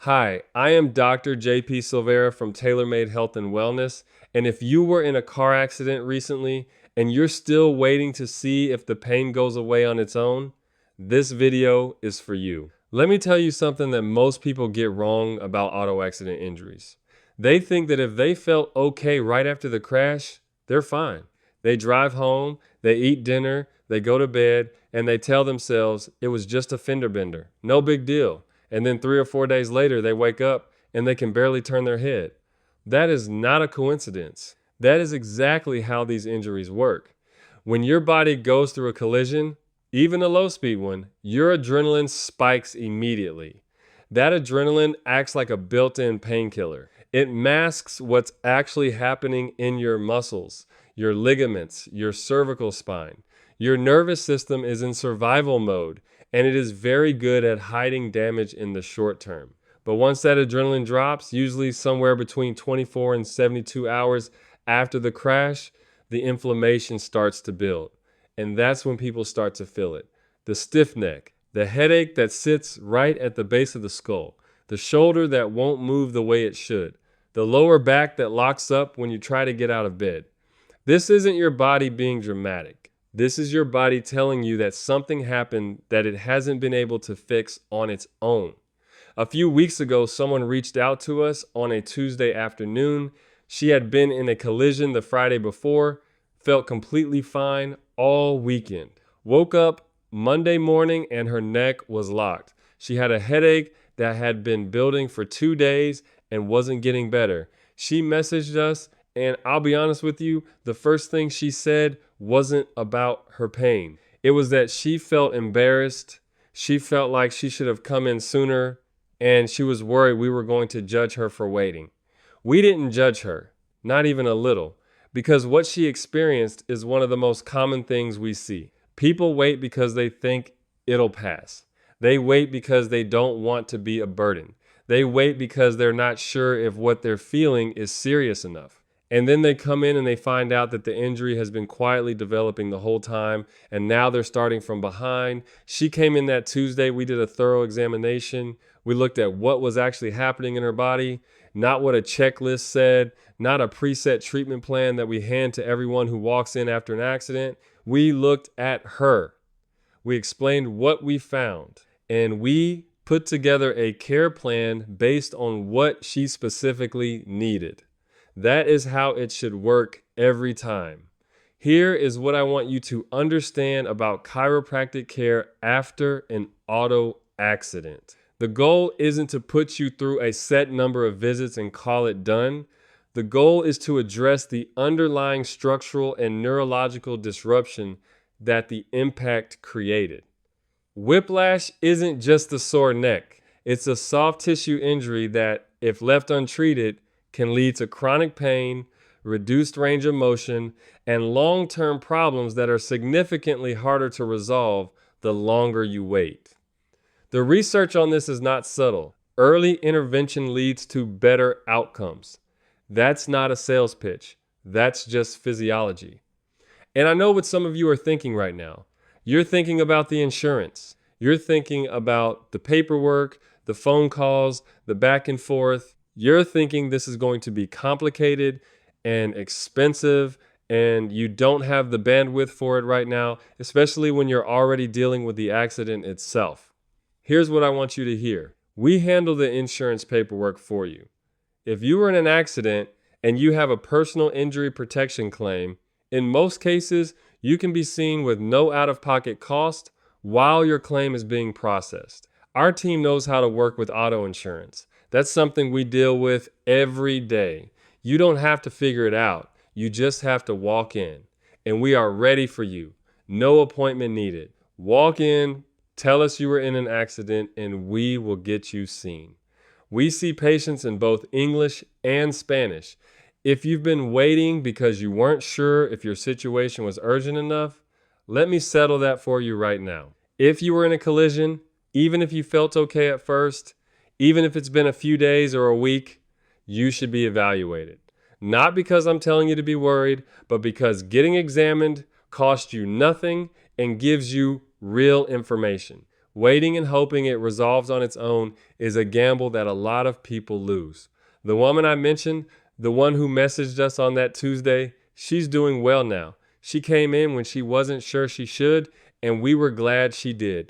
Hi, I am Dr. JP Silvera from TaylorMade Health and Wellness, and if you were in a car accident recently and you're still waiting to see if the pain goes away on its own, this video is for you. Let me tell you something that most people get wrong about auto accident injuries. They think that if they felt okay right after the crash, they're fine. They drive home, they eat dinner, they go to bed, and they tell themselves it was just a fender bender. No big deal. And then 3 or 4 days later, they wake up and they can barely turn their head. That is not a coincidence. That is exactly how these injuries work. When your body goes through a collision, even a low speed one, your adrenaline spikes immediately. That adrenaline acts like a built-in painkiller. It masks what's actually happening in your muscles, your ligaments, your cervical spine. Your nervous system is in survival mode, and it is very good at hiding damage in the short term. But once that adrenaline drops, usually somewhere between 24 and 72 hours after the crash, the inflammation starts to build. And that's when people start to feel it. The stiff neck, the headache that sits right at the base of the skull, the shoulder that won't move the way it should, the lower back that locks up when you try to get out of bed. This isn't your body being dramatic. This is your body telling you that something happened that it hasn't been able to fix on its own. A few weeks ago, someone reached out to us on a Tuesday afternoon. She had been in a collision the Friday before, felt completely fine all weekend. Woke up Monday morning and her neck was locked. She had a headache that had been building for 2 days and wasn't getting better. She messaged us, and I'll be honest with you, the first thing she said wasn't about her pain. It was that she felt embarrassed. She felt like she should have come in sooner, and she was worried we were going to judge her for waiting. We didn't judge her, not even a little, because what she experienced is one of the most common things we see. People wait because they think it'll pass. They wait because they don't want to be a burden. They wait because they're not sure if what they're feeling is serious enough. And then they come in and they find out that the injury has been quietly developing the whole time, and now they're starting from behind. She came in that Tuesday. We did a thorough examination. We looked at what was actually happening in her body, not what a checklist said, not a preset treatment plan that we hand to everyone who walks in after an accident. We looked at her. We explained what we found, and we put together a care plan based on what she specifically needed. That is how it should work every time. Here is what I want you to understand about chiropractic care after an auto accident. The goal isn't to put you through a set number of visits and call it done. The goal is to address the underlying structural and neurological disruption that the impact created. Whiplash isn't just a sore neck. It's a soft tissue injury that, if left untreated, can lead to chronic pain, reduced range of motion, and long-term problems that are significantly harder to resolve the longer you wait. The research on this is not subtle. Early intervention leads to better outcomes. That's not a sales pitch. That's just physiology. And I know what some of you are thinking right now. You're thinking about the insurance. You're thinking about the paperwork, the phone calls, the back and forth. You're thinking this is going to be complicated and expensive, and you don't have the bandwidth for it right now, especially when you're already dealing with the accident itself. Here's what I want you to hear. We handle the insurance paperwork for you. If you were in an accident and you have a personal injury protection claim, in most cases, you can be seen with no out-of-pocket cost while your claim is being processed. Our team knows how to work with auto insurance. That's something we deal with every day. You don't have to figure it out. You just have to walk in. And we are ready for you. No appointment needed. Walk in, tell us you were in an accident, and we will get you seen. We see patients in both English and Spanish. If you've been waiting because you weren't sure if your situation was urgent enough, let me settle that for you right now. If you were in a collision, even if you felt okay at first, even if it's been a few days or a week, you should be evaluated. Not because I'm telling you to be worried, but because getting examined costs you nothing and gives you real information. Waiting and hoping it resolves on its own is a gamble that a lot of people lose. The woman I mentioned, the one who messaged us on that Tuesday, she's doing well now. She came in when she wasn't sure she should, and we were glad she did.